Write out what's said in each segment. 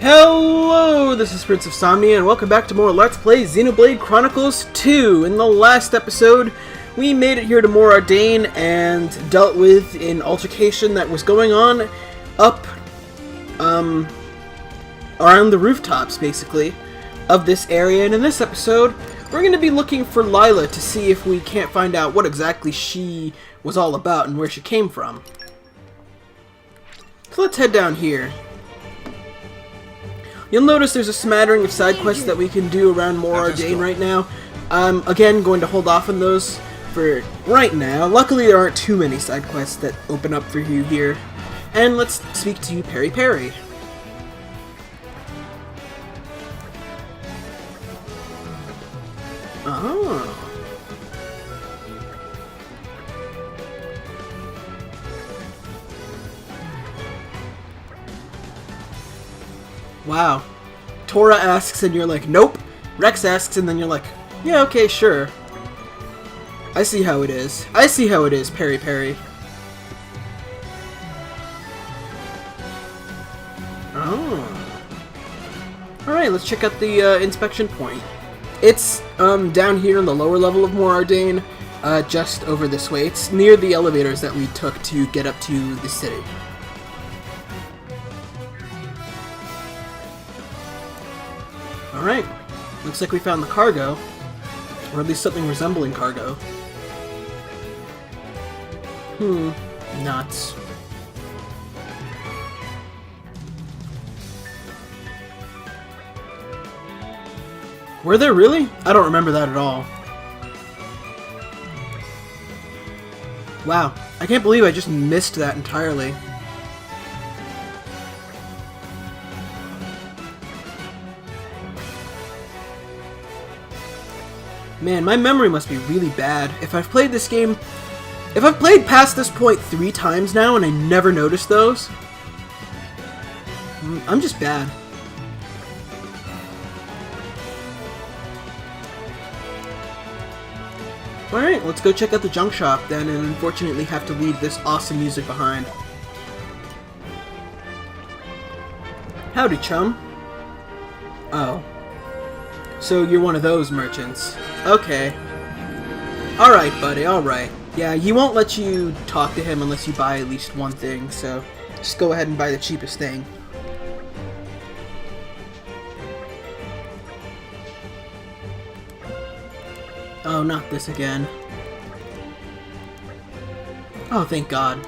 Hello, this is Prince of Somnia, and welcome back to more Let's Play Xenoblade Chronicles 2. In the last episode, we made it here to Mor Ardain and dealt with an altercation that was going on up, around the rooftops, basically, of this area. And in this episode, we're going to be looking for Lila to see if we can't find out what exactly she was all about and where she came from. So let's head down here. You'll notice there's a smattering of side quests that we can do around Mor Ardain right now. I'm, again, going to hold off on those for right now. Luckily, there aren't too many side quests that open up for you here. And let's speak to Perry Perry. Oh. Wow. Tora asks and you're like, nope. Rex asks and then you're like, yeah, okay, sure. I see how it is. I see how it is, Perry Perry. Oh. Alright, let's check out the inspection point. It's down here in the lower level of Mor Ardain, just over this way. It's near the elevators that we took to get up to the city. Alright, looks like we found the cargo, or at least something resembling cargo. Nuts. Were there really? I don't remember that at all. Wow, I can't believe I just missed that entirely. Man, my memory must be really bad. If I've played this game... If I've played past this point 3 times now and I never noticed those... I'm just bad. Alright, let's go check out the junk shop then, and unfortunately have to leave this awesome music behind. Howdy, chum. Oh. So you're one of those merchants. Okay. Alright, buddy, alright. Yeah, he won't let you talk to him unless you buy at least one thing, so just go ahead and buy the cheapest thing. Oh, not this again. Oh, thank God.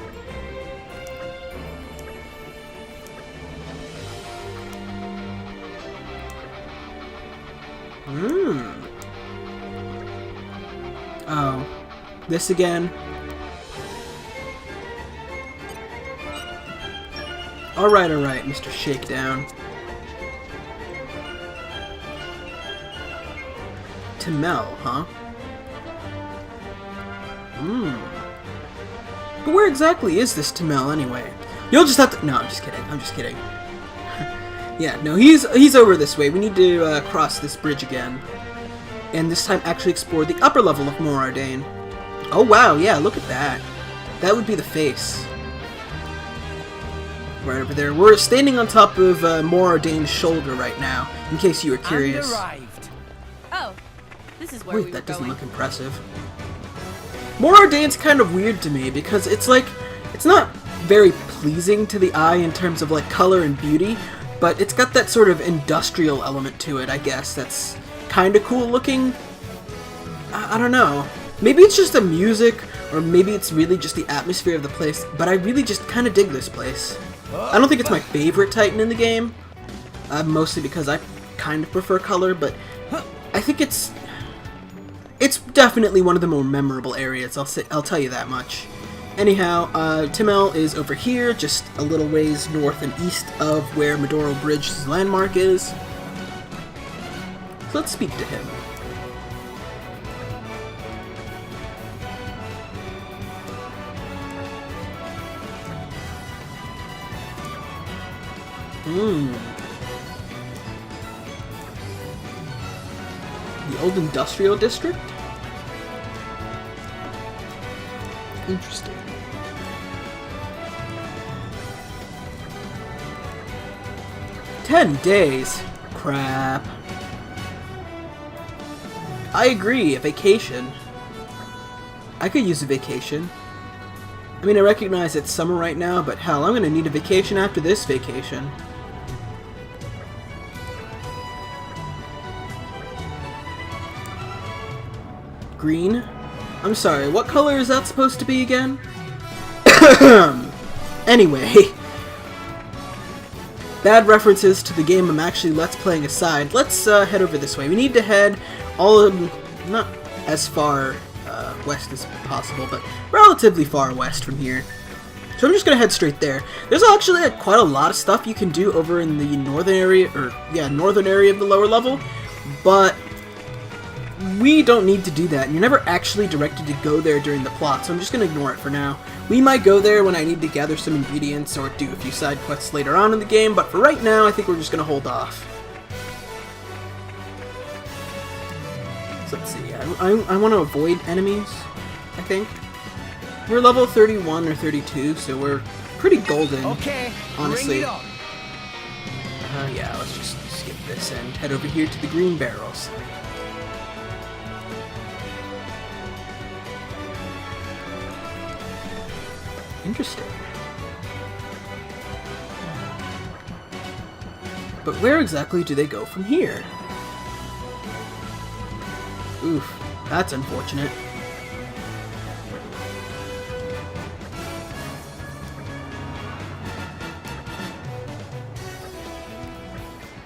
Oh. This again? Alright, Mr. Shakedown. Tamel, huh? But where exactly is this Tamel anyway? You'll just have to... No, I'm just kidding. Yeah, no, he's over this way. We need to cross this bridge again. And this time actually explore the upper level of Mor Ardain. Oh wow, yeah, look at that. That would be the face. Right over there. We're standing on top of Mor Ardain's shoulder right now, in case you were curious. Oh, this is where Wait, we that were doesn't going. look impressive. Mor Ardain's kind of weird to me, because it's like, it's not very pleasing to the eye in terms of like color and beauty, but it's got that sort of industrial element to it, I guess, that's kind of cool looking. I don't know. Maybe it's just the music, or maybe it's really just the atmosphere of the place, but I really just kind of dig this place. I don't think it's my favorite Titan in the game, mostly because I kind of prefer color, but I think it's definitely one of the more memorable areas, I'll tell you that much. Anyhow, Tamel is over here, just a little ways north and east of where Medoro Bridge's landmark is. So let's speak to him. The old industrial district? Interesting. 10 days? Crap. I agree, a vacation. I could use a vacation. I mean, I recognize it's summer right now, but hell, I'm gonna need a vacation after this vacation. Green? I'm sorry, what color is that supposed to be again? Anyway. Bad references to the game I'm actually Let's Playing aside, let's head over this way. We need to head not as far west as possible, but relatively far west from here. So I'm just gonna head straight there. There's actually quite a lot of stuff you can do over in the northern area, northern area of the lower level, but we don't need to do that, and you're never actually directed to go there during the plot, so I'm just gonna ignore it for now. We might go there when I need to gather some ingredients or do a few side quests later on in the game, but for right now, I think we're just gonna hold off. So let's see, I want to avoid enemies, I think. We're level 31 or 32, so we're pretty golden, honestly. Yeah, let's just skip this and head over here to the green barrels. Interesting. But where exactly do they go from here? Oof, that's unfortunate.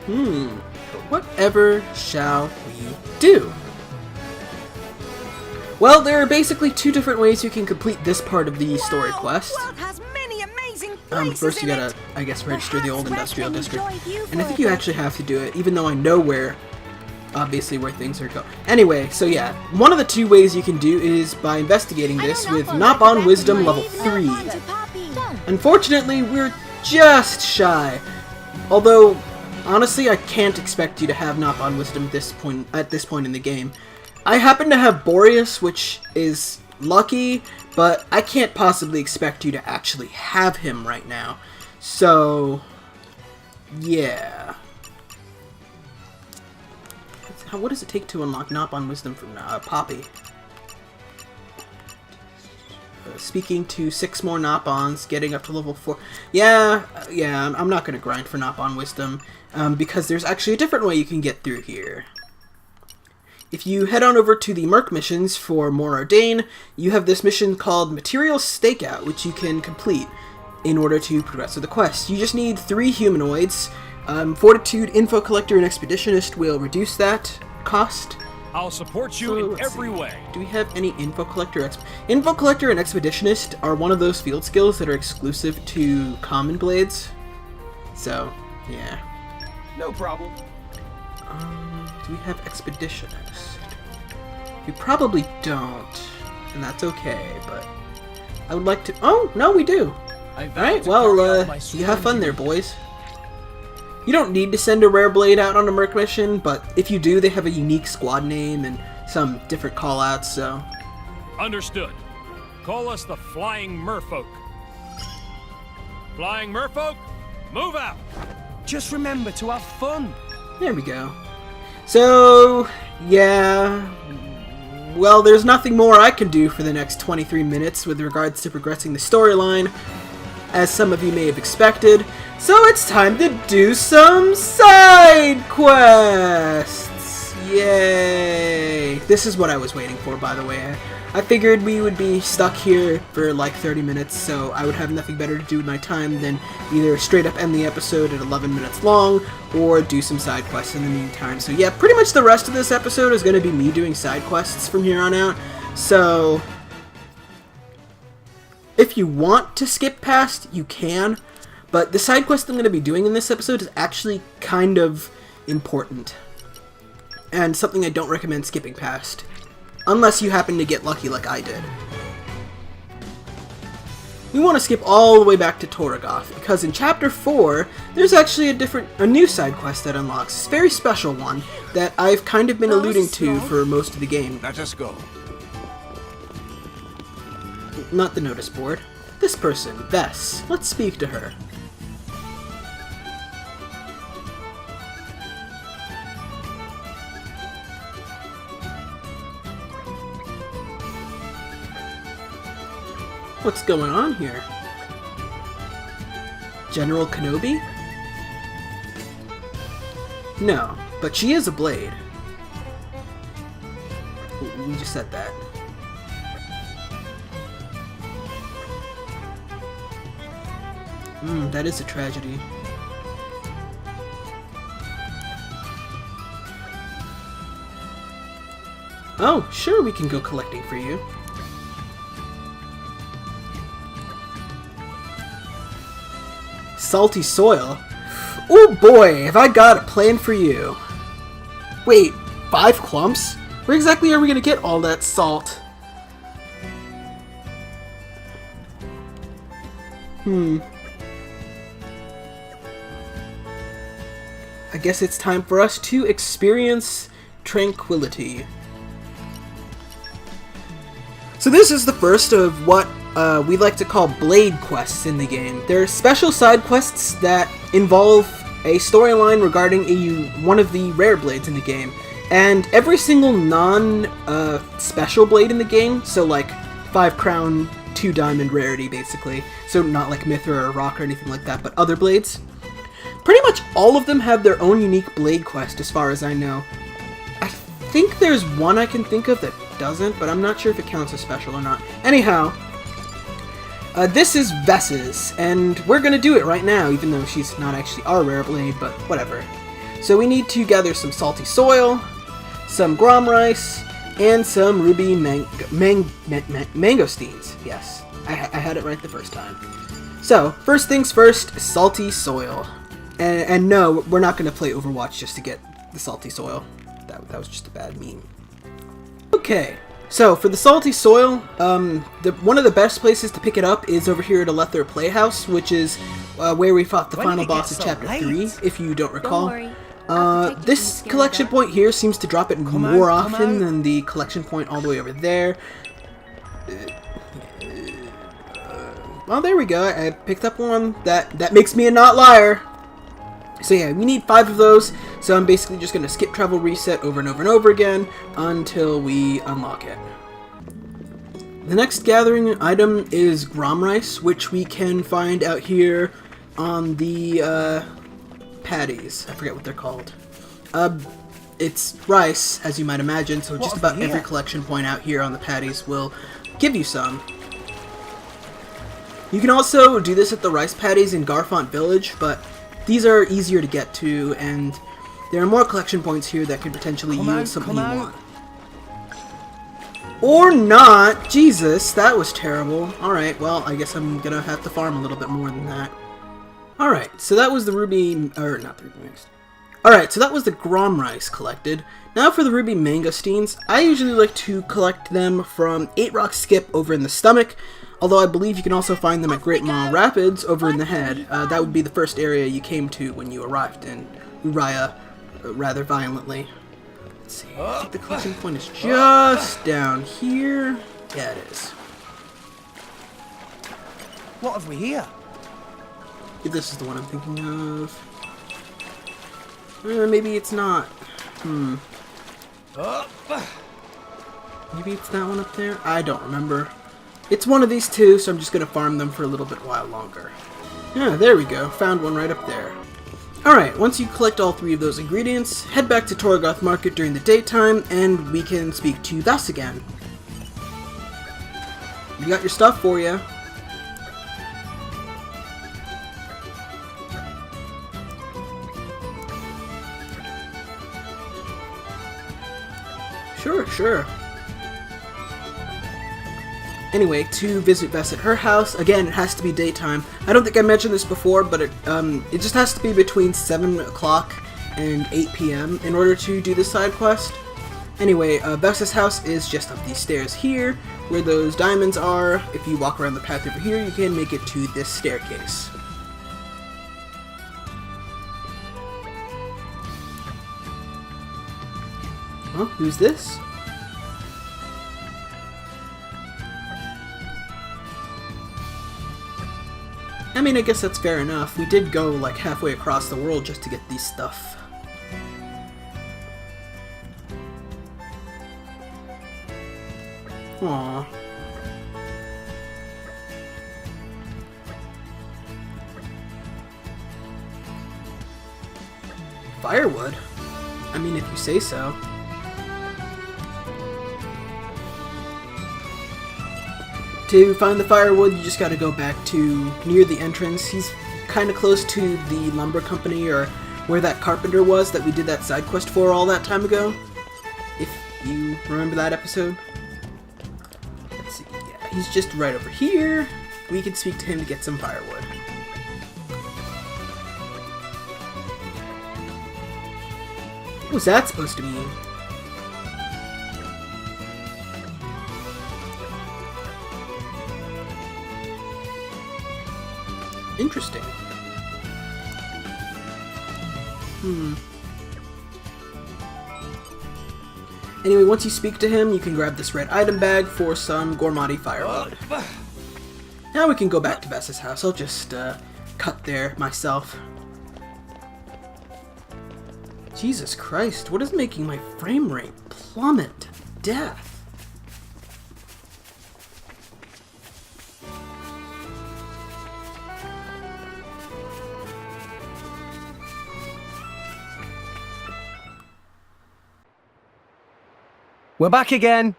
But whatever shall we do? Well, there are basically two different ways you can complete this part of the story quest. First you gotta, I guess, register the old industrial district. And I think you actually have to do it, even though I know obviously where things are going. Anyway, so yeah, one of the two ways you can do is by investigating this with Nop-on Wisdom level 3. Unfortunately, we're just shy. Although, honestly, I can't expect you to have Nop-on Wisdom at this point in the game. I happen to have Boreas, which is lucky, but I can't possibly expect you to actually have him right now. So, yeah. What does it take to unlock Nop-on Wisdom from Poppy? Speaking to 6 more Nop-ons, getting up to level 4. Yeah, I'm not going to grind for Nop-on Wisdom, because there's actually a different way you can get through here. If you head on over to the Merc missions for more Ordain, you have this mission called Material Stakeout, which you can complete in order to progress with the quest. You just need 3 humanoids. Fortitude, Info Collector, and Expeditionist will reduce that cost. I'll support you in every way. Do we have any Info Collector? Info Collector and Expeditionist are one of those field skills that are exclusive to Common Blades. So, yeah. No problem. Do we have Expeditionist? We probably don't, and that's okay, but I would like to... Oh, no, we do! Alright, well, you have fun there, boys. You don't need to send a rare blade out on a Merc mission, but if you do, they have a unique squad name and some different callouts, so... Understood. Call us the Flying Merfolk. Flying Merfolk, move out! Just remember to have fun. There we go. So, yeah... Well, there's nothing more I can do for the next 23 minutes with regards to progressing the storyline, as some of you may have expected. So it's time to do some side quests! Yay! This is what I was waiting for, by the way. I figured we would be stuck here for like 30 minutes, so I would have nothing better to do with my time than either straight up end the episode at 11 minutes long, or do some side quests in the meantime. So yeah, pretty much the rest of this episode is going to be me doing side quests from here on out. So, if you want to skip past, you can, but the side quest I'm going to be doing in this episode is actually kind of important, and something I don't recommend skipping past. Unless you happen to get lucky like I did. We want to skip all the way back to Torgoth, because in Chapter 4, there's actually a new side quest that unlocks. A very special one that I've kind of been alluding to for most of the game. Let us go. Not the notice board. This person, Vess. Let's speak to her. What's going on here? General Kenobi? No, but she is a blade. We just said that. That is a tragedy. Oh, sure, we can go collecting for you. Salty soil? Oh boy, have I got a plan for you. Wait, 5 clumps? Where exactly are we gonna get all that salt? I guess it's time for us to experience Tranquility. So this is the first of what we like to call blade quests in the game. They're special side quests that involve a storyline regarding one of the rare blades in the game. And every single non-special blade in the game, so like 5 crown, 2 diamond rarity basically, so not like Mithra or Rock or anything like that, but other blades, pretty much all of them have their own unique blade quest as far as I know. I think there's one I can think of that doesn't, but I'm not sure if it counts as special or not. Anyhow, this is Vess's, and we're gonna do it right now, even though she's not actually our rare blade, but whatever. So we need to gather some salty soil, some grom rice, and some ruby mangosteens. Yes, I had it right the first time. So, first things first, salty soil. And no, we're not gonna play Overwatch just to get the salty soil. That was just a bad meme. Okay, so for the salty soil, one of the best places to pick it up is over here at Alether Playhouse, which is where we fought the final boss of Chapter 3, if you don't recall. Don't worry. This collection point here seems to drop it more often than the collection point all the way over there. Well, there we go. I picked up one. That makes me a not liar. So yeah, we need 5 of those, so I'm basically just going to skip travel reset over and over and over again until we unlock it. The next gathering item is Grom Rice, which we can find out here on the patties. I forget what they're called. It's rice, as you might imagine, so just about every collection point out here on the patties will give you some. You can also do this at the rice patties in Garfont Village, but these are easier to get to, and there are more collection points here that could potentially yield something you want. Or not! Jesus, that was terrible. Alright, well, I guess I'm gonna have to farm a little bit more than that. Alright, so that was the ruby... or, not the ruby mix. Alright, so that was the Grom Rice collected. Now for the ruby mangosteens, I usually like to collect them from 8 Rock Skip over in the stomach, although I believe you can also find them at Great Mall Rapids over in the head. That would be the first area you came to when you arrived in Uriah rather violently. Let's see, I think the collection point is just down here. Yeah, it is. What have we here? If this is the one I'm thinking of. Maybe it's not. Maybe it's that one up there? I don't remember. It's one of these two, so I'm just going to farm them for a little bit while longer. Yeah, there we go. Found one right up there. Alright, once you collect all 3 of those ingredients, head back to Torgoth Market during the daytime, and we can speak to Thus again. We got your stuff for you. Sure. Anyway, to visit Vess at her house, again, it has to be daytime. I don't think I mentioned this before, but it just has to be between 7 o'clock and 8 p.m. in order to do this side quest. Anyway, Vess's house is just up these stairs here, where those diamonds are. If you walk around the path over here, you can make it to this staircase. Huh? Who's this? I mean, I guess that's fair enough. We did go, like, halfway across the world just to get these stuff. Aww. Firewood? I mean, if you say so. To find the firewood, you just gotta go back to near the entrance. He's kind of close to the lumber company, or where that carpenter was that we did that side quest for all that time ago. If you remember that episode. Let's see, yeah, he's just right over here. We can speak to him to get some firewood. What was that supposed to mean? Interesting. Anyway, once you speak to him, you can grab this red item bag for some Gormati firewood. Now we can go back to Vess's house. I'll just cut there myself. Jesus Christ, what is making my frame rate plummet to death? We're back again.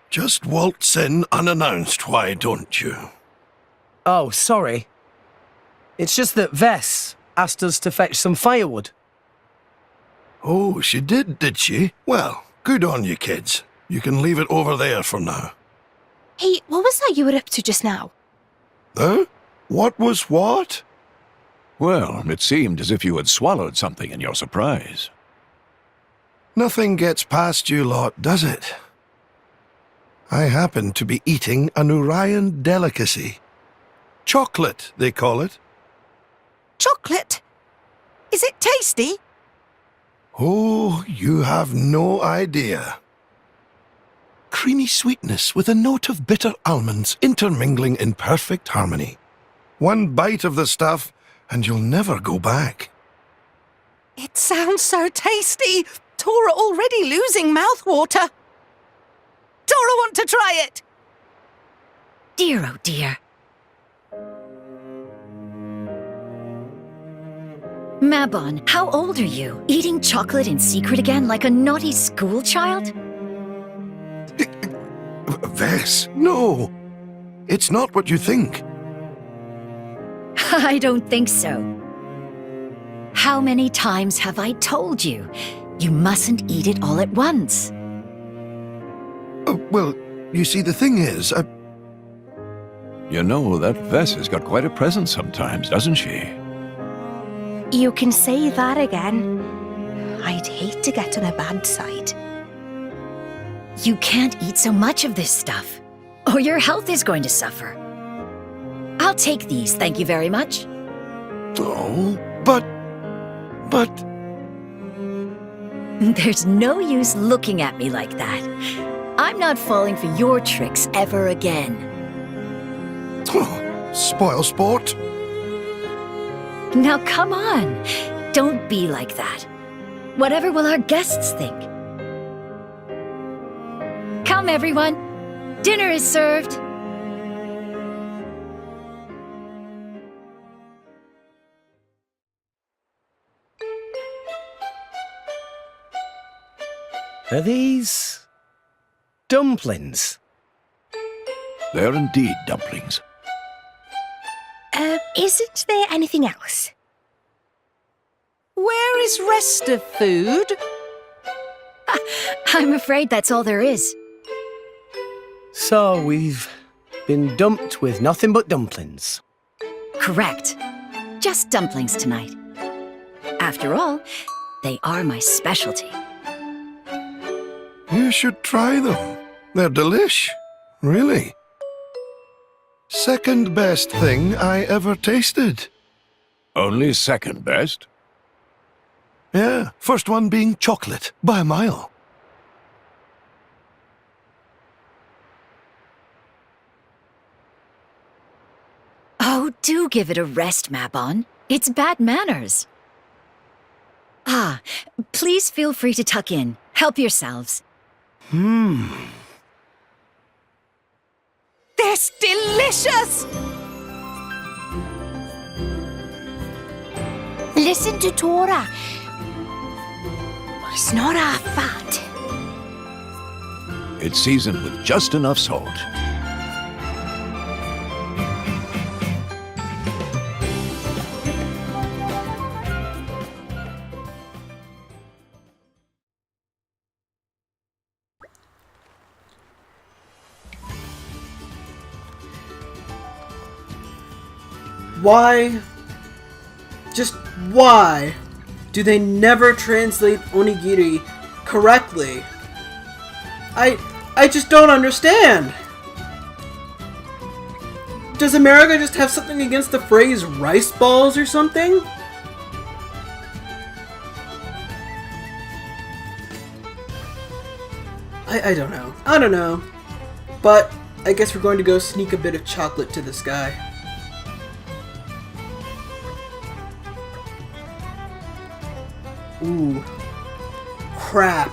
Just waltz in unannounced, why don't you? Oh, sorry. It's just that Vess asked us to fetch some firewood. Oh, she did she? Well, good on you, kids. You can leave it over there for now. Hey, what was that you were up to just now? Huh? What was what? Well, it seemed as if you had swallowed something in your surprise. Nothing gets past you lot, does it? I happen to be eating an Urian delicacy. Chocolate, they call it. Chocolate? Is it tasty? Oh, you have no idea. Creamy sweetness with a note of bitter almonds intermingling in perfect harmony. One bite of the stuff, and you'll never go back. It sounds so tasty. Tora already losing mouthwater. Tora want to try it. Dear, oh dear. Mabon, how old are you? Eating chocolate in secret again like a naughty school child? Vess, no. It's not what you think. I don't think so. How many times have I told you? You mustn't eat it all at once. Well, you see, the thing is, You know, that Vess has got quite a presence sometimes, doesn't she? You can say that again. I'd hate to get on a bad side. You can't eat so much of this stuff, or your health is going to suffer. I'll take these, thank you very much. Oh, but... There's no use looking at me like that. I'm not falling for your tricks ever again. Spoil sport. Now come on, don't be like that. Whatever will our guests think? Come everyone, dinner is served. Are these dumplings? They're indeed dumplings. Isn't there anything else? Where is rest of food? I'm afraid that's all there is. So we've been dumped with nothing but dumplings. Correct. Just dumplings tonight. After all, they are my specialty. You should try them. They're delish. Really. Second best thing I ever tasted. Only second best? Yeah, first one being chocolate, by a mile. Oh, do give it a rest, Mabon. It's bad manners. Ah, please feel free to tuck in. Help yourselves. They're It's delicious! Listen to Tora. It's not our fat. It's seasoned with just enough salt. Why? Just why do they never translate onigiri correctly? I just don't understand. Does America just have something against the phrase rice balls or something? I don't know. I don't know. But I guess we're going to go sneak a bit of chocolate to this guy. Ooh. Crap.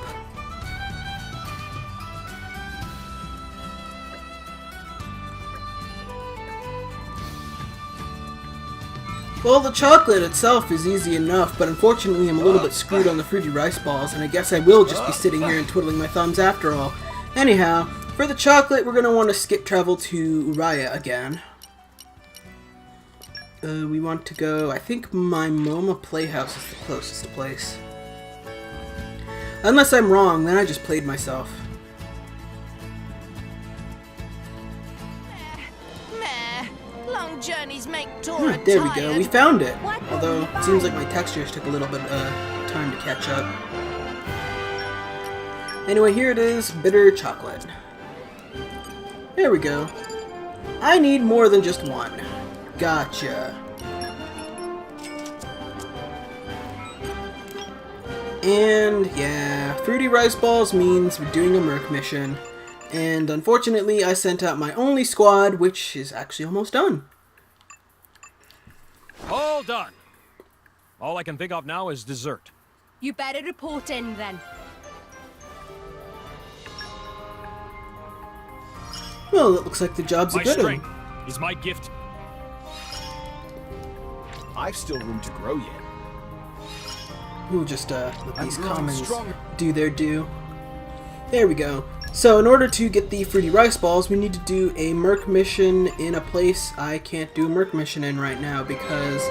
Well, the chocolate itself is easy enough, but unfortunately I'm a little bit screwed on the fruity rice balls, and I guess I will just be sitting here and twiddling my thumbs after all. Anyhow, for the chocolate, we're going to want to skip travel to Uraya again. We want to go... I think my MoMA Playhouse is the closest place. Unless I'm wrong, then I just played myself. Meh. Long journeys make Tora There we go, tired. we found it. Although, it seems like my textures took a little bit of time to catch up. Anyway, here it is, bitter chocolate. There we go. I need more than just one. Gotcha. And yeah, fruity rice balls means we're doing a Merc mission. And unfortunately, I sent out my only squad, which is actually almost done. All done. All I can think of now is dessert. You better report in then. Well, it looks like the job's a My good one. strength is my gift. I've still room to grow yet. We'll just let these growing commons stronger. do their due. There we go. So in order to get the fruity rice balls, we need to do a Merc mission in a place I can't do a Merc mission in right now because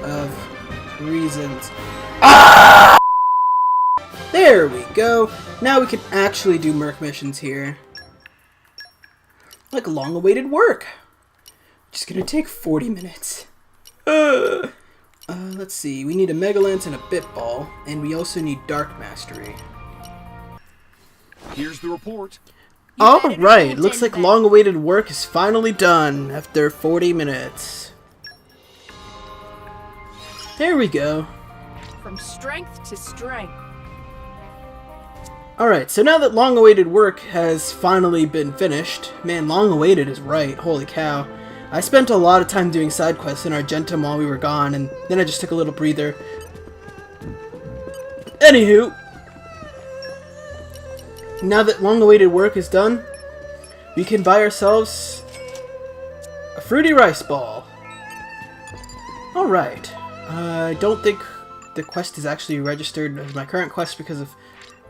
of reasons. Ah! There we go. Now we can actually do Merc missions here. Like long-awaited work. Just gonna take 40 minutes. Let's see. We need a Mega Lance and a Bit Ball, and we also need Dark Mastery. Here's the report. Alright, looks like long-awaited work is finally done after 40 minutes. There we go. From strength to strength. Alright, so now that long-awaited work has finally been finished, man, long-awaited is right, holy cow. I spent a lot of time doing side quests in Argentum while we were gone, and then I just took a little breather. Anywho, now that long-awaited work is done, we can buy ourselves a fruity rice ball. Alright, I don't think the quest is actually registered as my current quest because of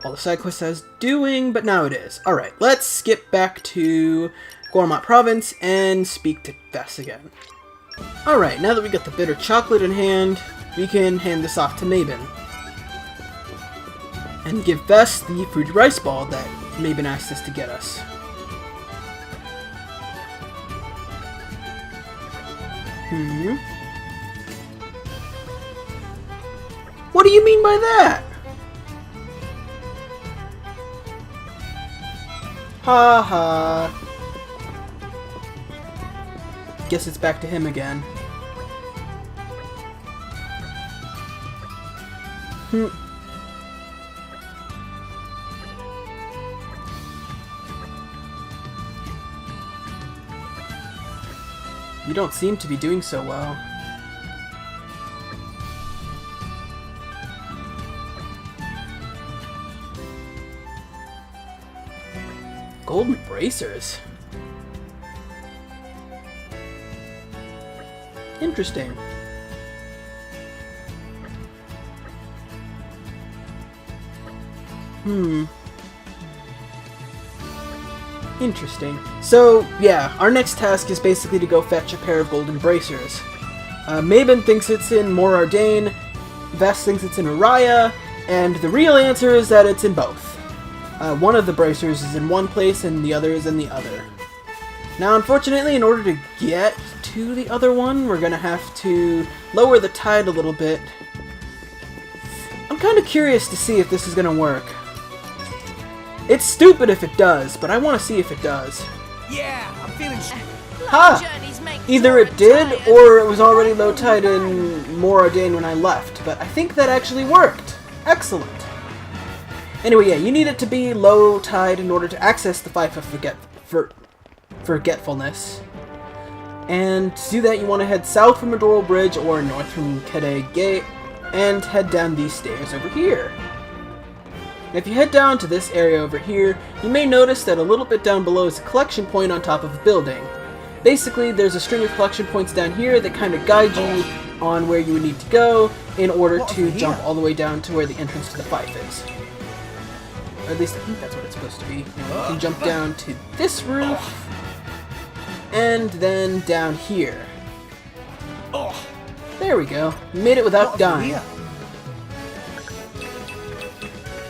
all the side quests I was doing, but now it is. Alright, let's skip back to Gormat Province and speak to Vess again. Alright, now that we got the bitter chocolate in hand, we can hand this off to Mabin. And give Vess the fruity rice ball that Mabin asked us to get us. What do you mean by that? Ha ha. Guess it's back to him again. You don't seem to be doing so well. Golden bracers. Interesting. Interesting. So, yeah, our next task is basically to go fetch a pair of golden bracers. Mabin thinks it's in Morardain, Vess thinks it's in Uriah, and the real answer is that it's in both. One of the bracers is in one place and the other is in the other. Now, unfortunately, in order to get to the other one, we're gonna have to lower the tide a little bit. I'm kind of curious to see if this is gonna work. It's stupid if it does, but I want to see if it does. Yeah, I'm feeling... Ha! Either it did, or it was already low tide in Morardain when I left, but I think that actually worked. Excellent. Anyway, yeah, you need it to be low tide in order to access the Fife of Forgetfulness. And to do that, you want to head south from Adoro Bridge or north from Kede Gate, and head down these stairs over here. If you head down to this area over here, you may notice that a little bit down below is a collection point on top of a building. Basically, there's a string of collection points down here that kind of guide you on where you would need to go in order to jump all the way down to where the entrance to the Fife is. Or at least I think that's what it's supposed to be. Anyway, you can jump down to this roof, and then down here. There we go. You made it without dying.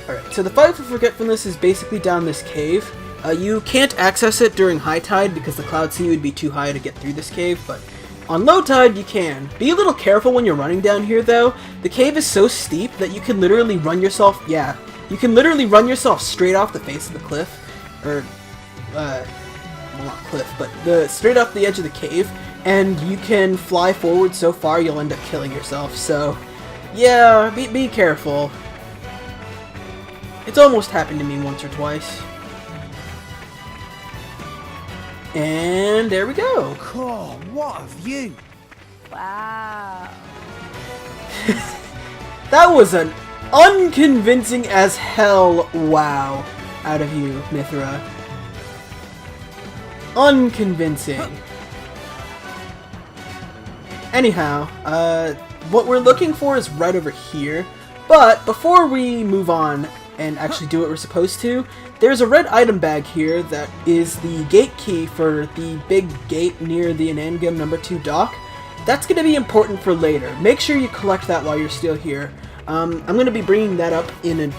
Alright, so the Fife of Forgetfulness is basically down this cave. You can't access it during high tide because the cloud sea would be too high to get through this cave, but on low tide you can. Be a little careful when you're running down here though. The cave is so steep that you can literally run yourself, you can literally run yourself straight off the face of the cliff. Or, well not cliff, but straight off the edge of the cave, and you can fly forward so far you'll end up killing yourself, so yeah, be careful. It's almost happened to me once or twice. And there we go. Cool, what a view. Wow. That was an unconvincing as hell wow out of you, Mithra. Unconvincing. Anyhow, what we're looking for is right over here. But before we move on and actually do what we're supposed to, there's a red item bag here that is the gate key for the big gate near the Anangam number 2 dock. That's going to be important for later. Make sure you collect that while you're still here. I'm going to be bringing that up in a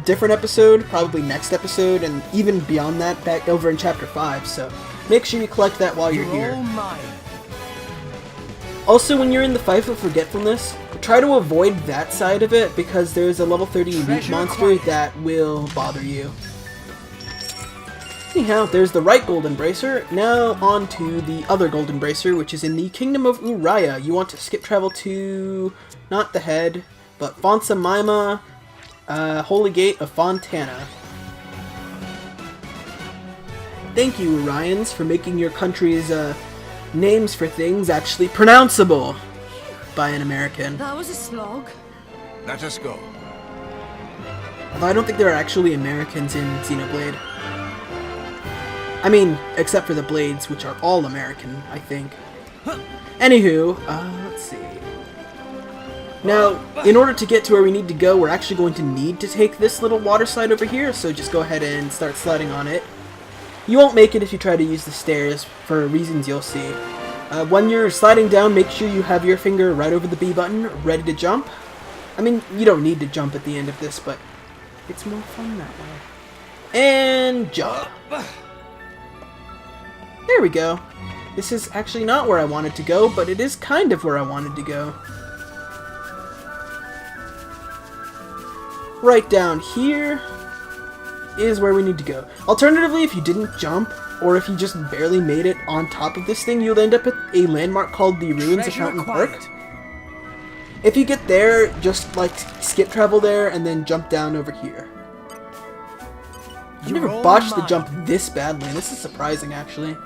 different episode, probably next episode, and even beyond that, back over in Chapter 5, so make sure you collect that while you're here. Also, when you're in the Fife of Forgetfulness, try to avoid that side of it because there's a level 30 elite monster that will bother you. Anyhow, there's the right golden bracer. Now on to the other golden bracer, which is in the Kingdom of Uriah. You want to skip travel to, not the head, but Fonsa Maima, Holy Gate of Fontana. Thank you, Urians, for making your country's names for things actually pronounceable by an American. That was a slog. Let us go. Although I don't think there are actually Americans in Xenoblade. I mean, except for the Blades, which are all American, I think. Anywho, let's see. Now, in order to get to where we need to go, we're actually going to need to take this little water slide over here, so just go ahead and start sliding on it. You won't make it if you try to use the stairs, for reasons you'll see. When you're sliding down, make sure you have your finger right over the B button, ready to jump. I mean, you don't need to jump at the end of this, but it's more fun that way. And jump. There we go. This is actually not where I wanted to go, but it is kind of where I wanted to go. Right down here is where we need to go. Alternatively, if you didn't jump, or if you just barely made it on top of this thing, you'll end up at a landmark called the Ruins of Fountain Park. If you get there, just like skip travel there and then jump down over here. I've never botched the jump this badly. This is surprising, actually.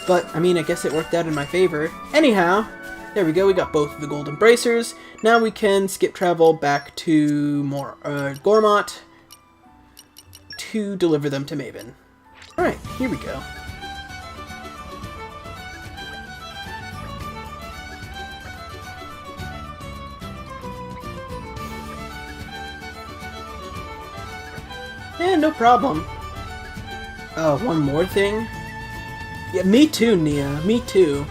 But, I mean, I guess it worked out in my favor. Anyhow, there we go. We got both of the golden bracers. Now we can skip travel back to Gormott to deliver them to Maven. Alright, here we go. Yeah, no problem. Oh, one more thing? Yeah, me too, Nia. Me too.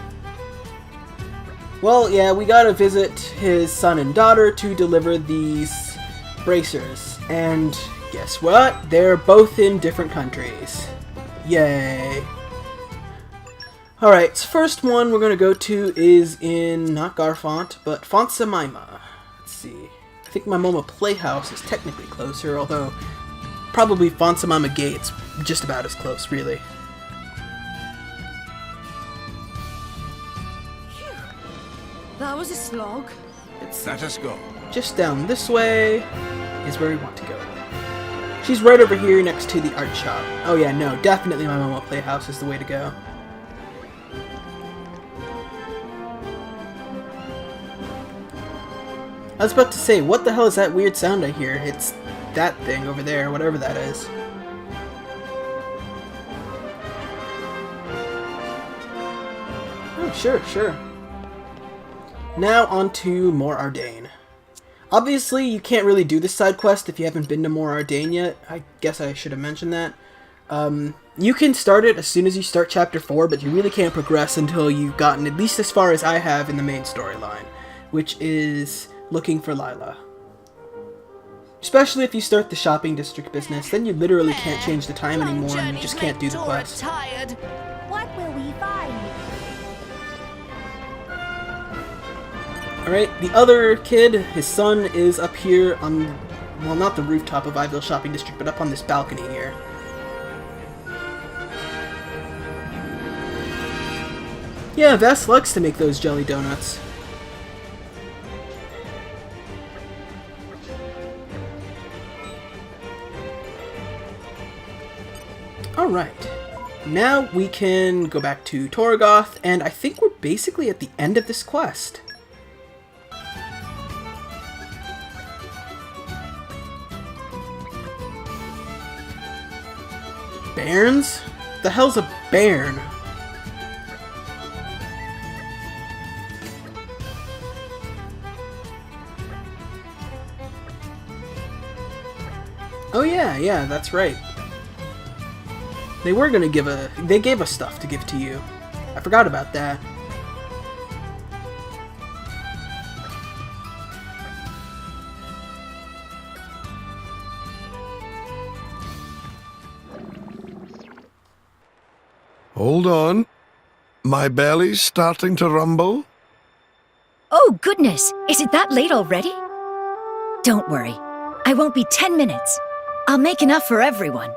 Well, yeah, we gotta visit his son and daughter to deliver these bracers. And guess what? They're both in different countries. Yay. Alright, so first one we're gonna go to is in, not Garfont, but Font-Semaima. Let's see. I think Mamoma Playhouse is technically closer, although probably Font-Semaima Gate's just about as close, really. That was a slog. Let us go. Just down this way is where we want to go. She's right over here next to the art shop. Oh yeah, no, definitely Mamoma Playhouse is the way to go. I was about to say, what the hell is that weird sound I hear? It's that thing over there, whatever that is. Oh, sure. Now on to More Ardain. Obviously, you can't really do this side quest if you haven't been to More Ardain yet. I guess I should have mentioned that. You can start it as soon as you start Chapter 4, but you really can't progress until you've gotten at least as far as I have in the main storyline, which is looking for Lila. Especially if you start the shopping district business, then you literally can't change the time anymore and you just can't do the quest. Tired. What will we find? Alright, the other kid, his son, is up here on, well, not the rooftop of Iville Shopping District, but up on this balcony here. Yeah, Vess likes to make those jelly donuts. Alright, now we can go back to Torgoth, and I think we're basically at the end of this quest. Bairns? The hell's a bairn? Oh yeah, that's right. They were gonna they gave us stuff to give to you. I forgot about that. Hold on. My belly's starting to rumble. Oh, goodness! Is it that late already? Don't worry. I won't be 10 minutes. I'll make enough for everyone.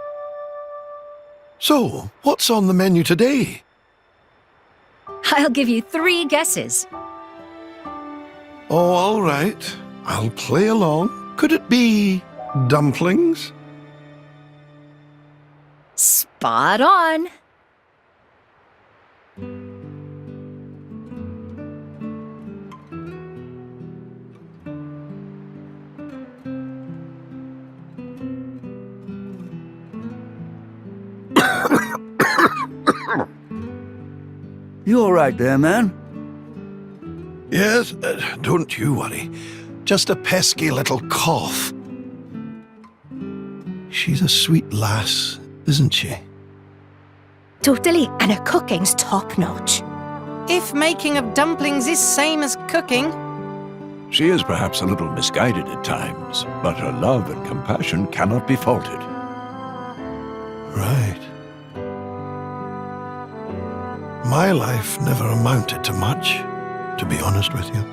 So, what's on the menu today? I'll give you 3 guesses. Oh, all right. I'll play along. Could it be dumplings? Spot on. You all right there, man? Yes, don't you worry. Just a pesky little cough. She's a sweet lass, isn't she? Totally, and her cooking's top-notch. If making of dumplings is same as cooking. She is perhaps a little misguided at times, but her love and compassion cannot be faulted. Right. My life never amounted to much, to be honest with you.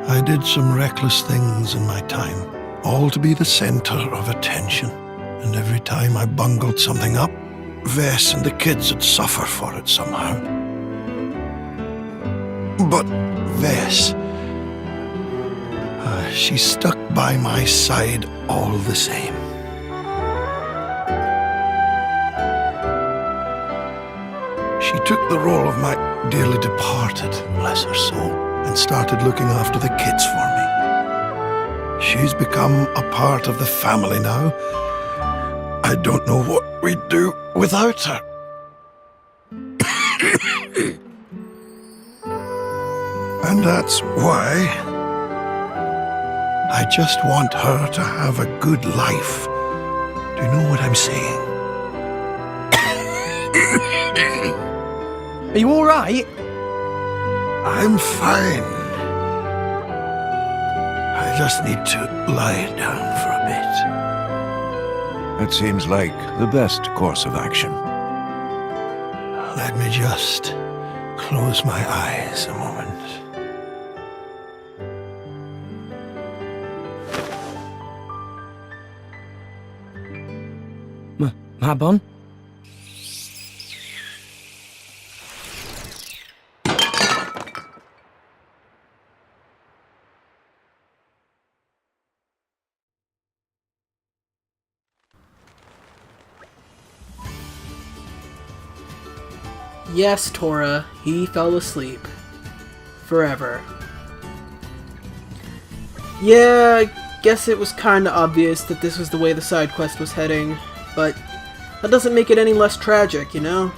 I did some reckless things in my time, all to be the center of attention. And every time I bungled something up, Vess and the kids would suffer for it somehow. But Vess, she stuck by my side all the same. She took the role of my dearly departed, bless her soul, and started looking after the kids for me. She's become a part of the family now. I don't know what we'd do without her. And that's why I just want her to have a good life, Do you know what I'm saying? Are you alright? I'm fine. I just need to lie down for a bit. That seems like the best course of action. Let me just close my eyes a moment. Mabon? Yes, Tora, he fell asleep. Forever. Yeah, I guess it was kinda obvious that this was the way the side quest was heading, but that doesn't make it any less tragic, you know?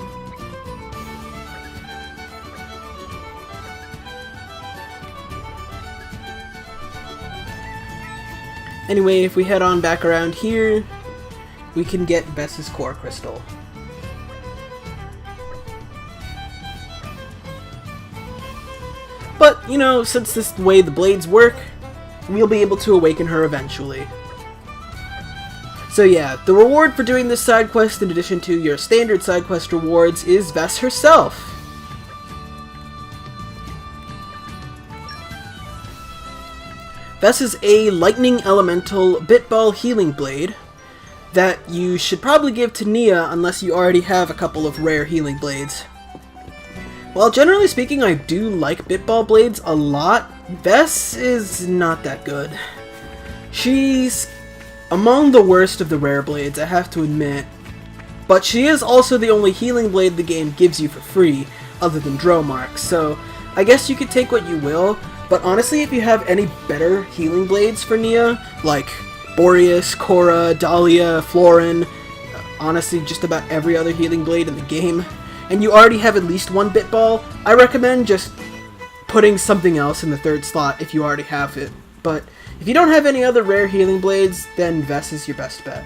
Anyway, if we head on back around here, we can get Vess's core crystal. But, you know, since this is the way the blades work, we'll be able to awaken her eventually. So yeah, the reward for doing this side quest, in addition to your standard side quest rewards, is Vess herself. Vess is a lightning elemental bitball healing blade that you should probably give to Nia unless you already have a couple of rare healing blades. While generally speaking I do like bitball blades a lot, Vess is not that good. She's among the worst of the rare blades, I have to admit, but she is also the only healing blade the game gives you for free, other than Dromark, so I guess you could take what you will, but honestly if you have any better healing blades for Nia, like Boreas, Korra, Dahlia, Florin, honestly just about every other healing blade in the game, and you already have at least one bitball, I recommend just putting something else in the third slot if you already have it. But if you don't have any other rare healing blades, then Vess is your best bet.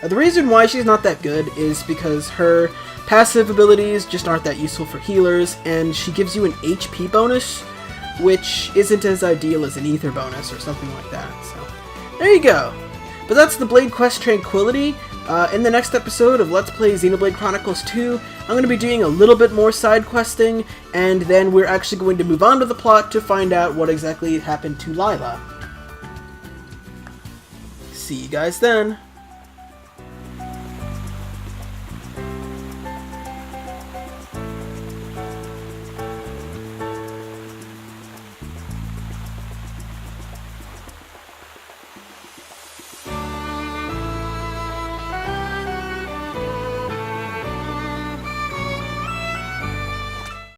The reason why she's not that good is because her passive abilities just aren't that useful for healers, and she gives you an HP bonus, which isn't as ideal as an ether bonus or something like that. So there you go. But that's the Blade Quest Tranquility. In the next episode of Let's Play Xenoblade Chronicles 2, I'm going to be doing a little bit more side questing, and then we're actually going to move on to the plot to find out what exactly happened to Lila. See you guys then.